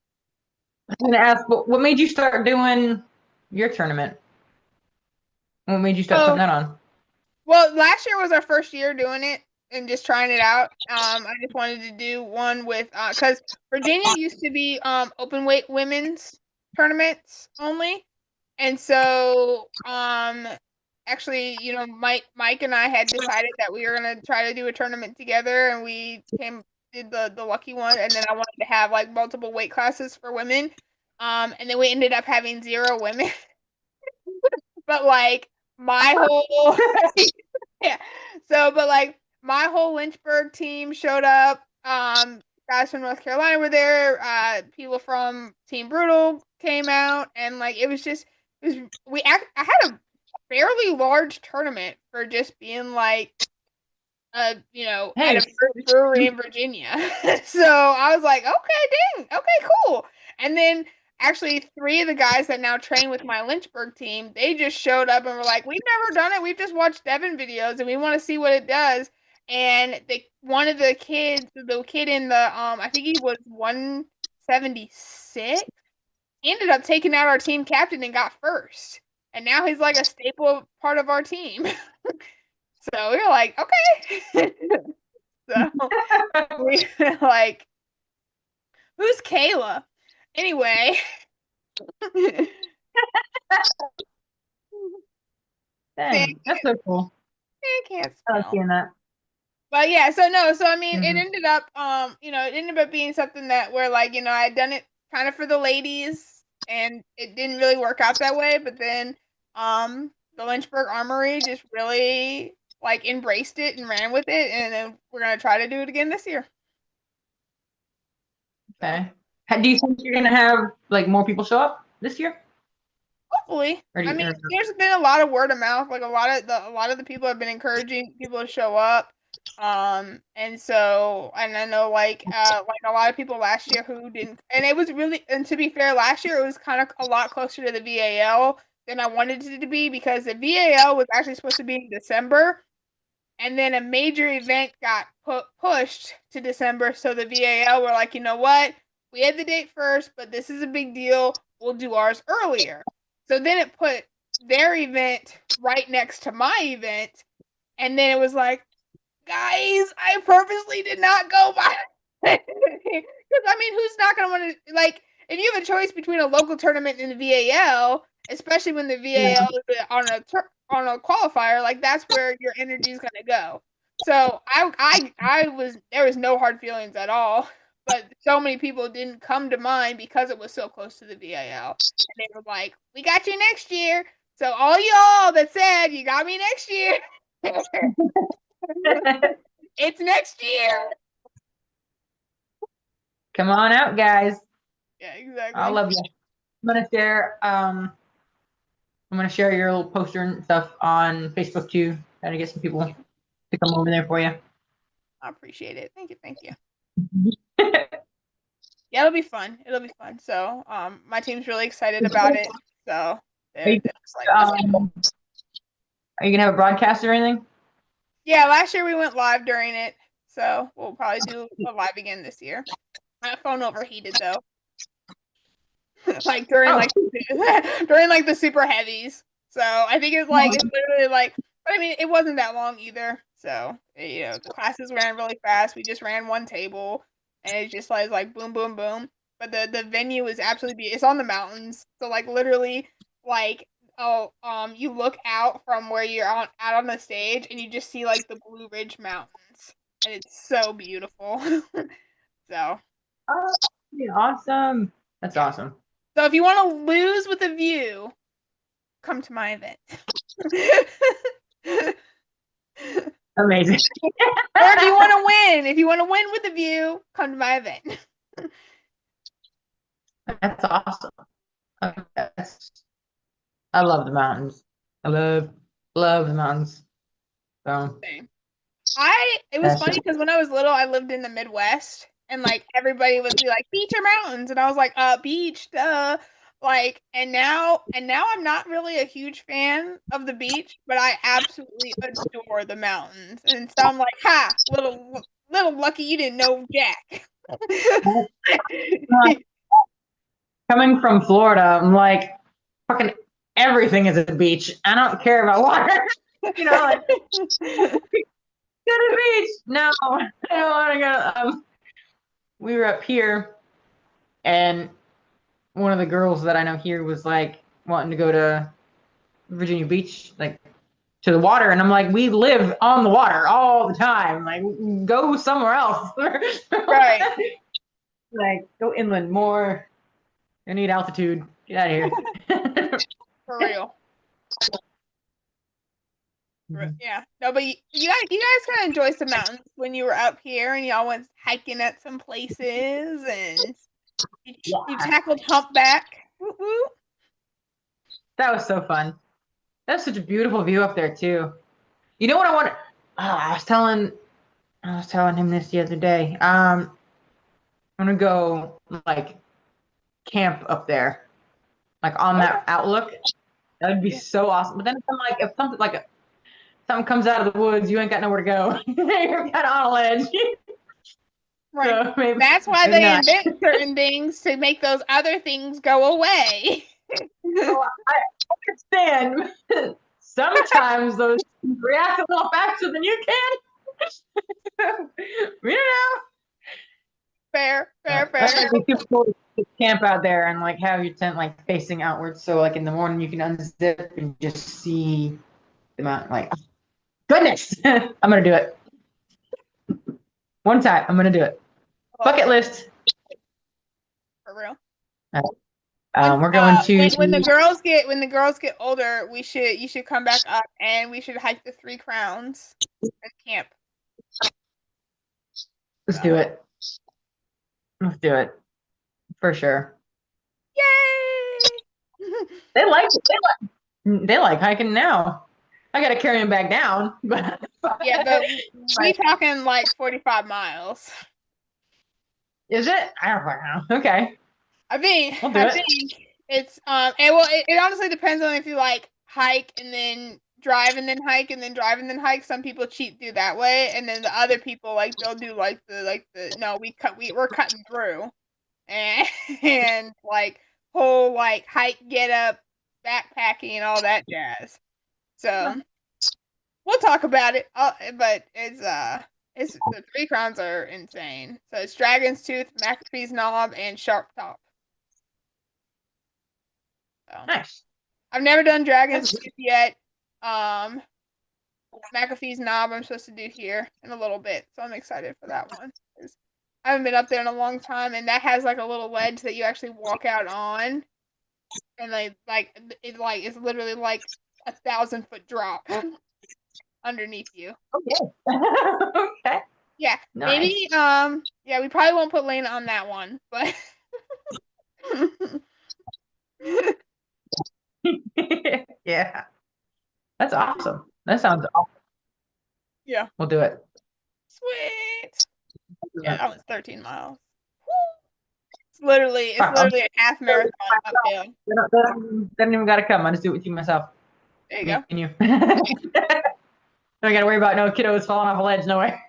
was gonna ask, what made you start doing your tournament? What made you start putting that on? Well, last year was our first year doing it and just trying it out. I just wanted to do one with because Virginia used to be open weight women's tournaments only, and so actually, Mike and I had decided that we were gonna try to do a tournament together, and we did the lucky one, and then I wanted to have like multiple weight classes for women. And then we ended up having 0 women. But like my whole yeah. So, but like my whole Lynchburg team showed up. Guys from North Carolina were there. People from Team Brutal came out, and like it was just it was I had a fairly large tournament for just being like at Hey, a brewery in Virginia. So I was like, okay, dang, okay, cool. And then actually 3 of the guys that now train with my Lynchburg team, they just showed up and were like, we've never done it. We've just watched Devin videos and we want to see what it does. And one of the kids, the kid in the I think he was 176, ended up taking out our team captain and got first. And now he's like a staple part of our team. So we were like, okay. So we like, who's Kayla? Anyway. dang, that's so cool. I can't I like spell. seeing that. But yeah, so no, so I mean, it Mm-hmm. ended up, it ended up being something that where like, I had done it kind of for the ladies, and it didn't really work out that way. But then, the Lynchburg Armory just really like embraced it and ran with it, and then we're gonna try to do it again this year. So Okay. Do you think you're gonna have like more people show up this year? hopefully, Or do I you, mean, or, there's been a lot of word of mouth. Like a lot of the people have been encouraging people to show up. And so, and I know like a lot of people last year who didn't, and it was really, and to be fair, last year it was kind of a lot closer to the VAL than I wanted it to be, because the VAL was actually supposed to be in December, and then a major event got pushed to December. So the VAL were like, you know what? We had the date first, but this is a big deal. We'll do ours earlier. So then it put their event right next to my event. And then it was like, guys, I purposely did not go by. Because, I mean, who's not going to want to, like, if you have a choice between a local tournament and the VAL, especially when the yeah. VAL is on a qualifier, like that's where your energy is going to go. So I was, there was no hard feelings at all, but so many people didn't come to mind because it was so close to the VAL, and they were like, "We got you next year." So all y'all that said you got me next year, it's next year. Come on out, guys. Yeah, I exactly. love you. I'm gonna share your little poster and stuff on Facebook too. Try to get some people to come over there for you. I appreciate it. Thank you, thank you. Yeah, it'll be fun. It'll be fun. So, my team's really excited about it. So Are they're, you, they're just like, let's go. are you gonna have a broadcast or anything? Yeah, last year we went live during it, so we'll probably do a live again this year. My phone overheated though, like during Oh, like during like the super heavies. So I think it's literally like, but I mean it wasn't that long either. So the classes ran really fast. We just ran one table, and it just like boom boom boom. But the venue is absolutely beautiful. It's on the mountains, so like literally like you look out from where you're out on the stage, and you just see like the Blue Ridge Mountains, and it's so beautiful. So oh, yeah, awesome. That's yeah. awesome. So if you want to lose with a view, come to my event. Amazing. Or if you want to win, if you want to win with a view, come to my event. That's awesome. That's, I love the mountains. I love the mountains. So Same. It was that's funny just because when I was little, I lived in the Midwest, and like everybody would be like beach or mountains, and I was like, beach, duh. Like, and now I'm not really a huge fan of the beach, but I absolutely adore the mountains. And so I'm like, ha, little lucky you didn't know Jack. coming from Florida. I'm like fucking everything is a beach. I don't care about water. Like go to the beach. No, I don't want to go. We were up here, and one of the girls that I know here was like wanting to go to Virginia Beach, like to the water, and I'm like, we live on the water all the time. Like, go somewhere else. Right. Like, go inland more. I need altitude. Get out of here. For real. Mhm. Yeah. No, but you guys kind of enjoy some mountains when you were up here, and y'all went hiking at some places, and you Yeah, tackled humpback. Woo-woo. that was so fun. That's such a beautiful view up there too. You know what I want? I was telling him this the other day. I'm gonna go like camp up there, like on Okay. that outlook. That would be Yeah. so awesome. But then if something comes out of the woods, you ain't got nowhere to go. You're kind of on a ledge. Right. So maybe That's why maybe they not. invent certain things to make those other things go away. So I understand. Sometimes those react a little faster than you can. You know. Fair, fair, That fair. might be super cool to camp out there and like have your tent like facing outwards, so like in the morning you can unzip and just see the mountain. Like, goodness, I'm gonna do it one time. I'm gonna do it. Love Bucket it. list. For real. We're going to. When the girls get older, you should come back up and we should hike the Three Crowns and camp. Let's do So it. Let's do it for sure. yay! They like it. They like hiking now. I gotta carry them back down, but Yeah, but we talking like 45 miles. is it? I don't know. Okay, we'll do I it. think it's and well it honestly depends on if you like hike and then drive and then hike and then drive and then hike. Some people cheat through that way, and then the other people like they'll do like the no we're cutting through and and like whole like hike get up backpacking and all that jazz. So we'll talk about it. But it's the Three Crowns are insane. So it's Dragon's Tooth, McAfee's Knob, and Sharp Top. So Nice. I've never done Dragon's That's Tooth yet. Um, McAfee's Knob I'm supposed to do here in a little bit, so I'm excited for that one. 'Cause I haven't been up there in a long time, and that has like a little ledge that you actually walk out on, and it's literally like 1,000-foot drop underneath you. okay. Okay. Yeah, Nice. maybe yeah, we probably won't put Lena on that one, but Yeah. That's awesome. That sounds awesome. yeah, We'll do it. sweet. Yeah, Yeah. that was 13 miles. It's literally a half marathon uphill. They don't even gotta come. I just do it with you myself. There you Me go. and you. Don't gotta worry about no kiddos falling off a ledge nowhere.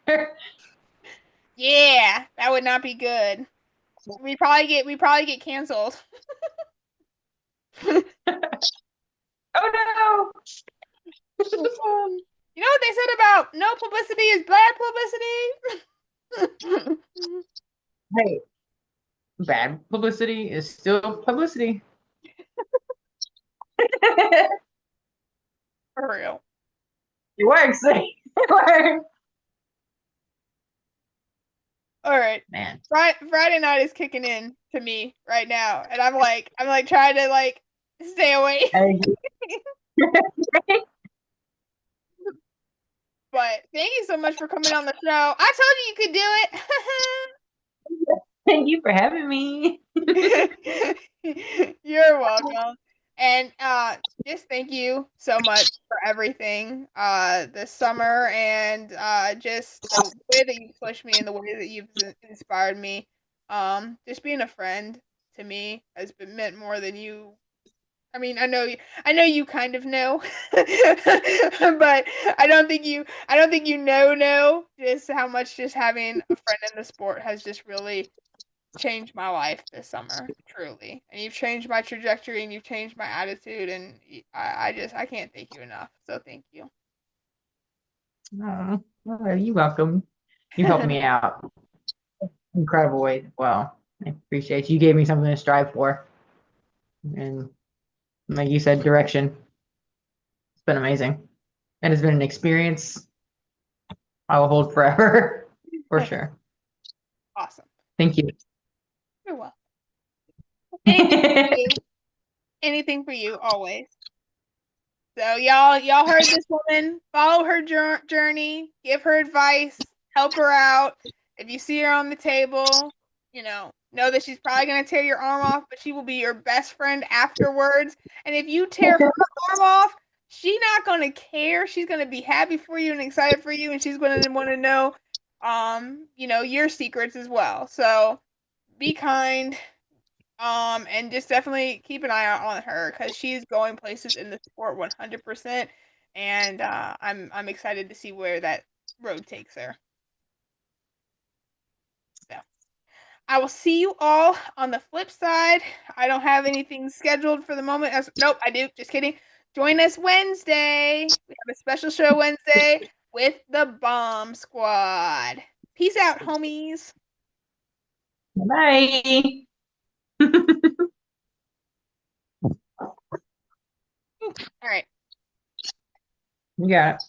Yeah, that would not be good. We probably get canceled. Oh You know what they said about no publicity is bad publicity? no. Hey, bad publicity is still publicity. It For real. works. It works. All right. Man. Friday night is kicking in to me right now, and I'm like trying to like stay away. Hey. But thank you so much for coming on the show. I told you you could do Thank you for having me. it. You're welcome. And just thank you so much for everything this summer, and just the way that you've pushed me and the way that you've inspired me. Just being a friend to me has been meant more than you. I mean, I know you kind of know, but I don't think you know just how much just having a friend in the sport has just really changed my life this summer, truly. And you've changed my trajectory and you've changed my attitude, and I can't thank you enough. So thank you. Oh, well, you're welcome. You helped me out. Incredible way. Well, I appreciate you. You gave me something to strive for. And like you said, direction. It's been amazing. and it's been an experience I will hold forever, for sure. Awesome. Thank you. You're welcome. Anything for you. Anything for you, always. So y'all heard this woman. Follow her journey. Give her advice. Help her out. If you see her on the table, know that she's probably gonna tear your arm off, but she will be your best friend afterwards. And if you tear her arm off, she's not gonna care. She's gonna be happy for you and excited for you, and she's gonna want to know, your secrets as well. So be kind. And just definitely keep an eye out on her because she's going places in the sport 100%, and I'm excited to see where that road takes her. So I will see you all on the flip side. I don't have anything scheduled for the moment. Nope, I do. Just kidding. Join us Wednesday. We have a special show Wednesday with the Bomb Squad. Peace out, homies. Bye. All right. You got it.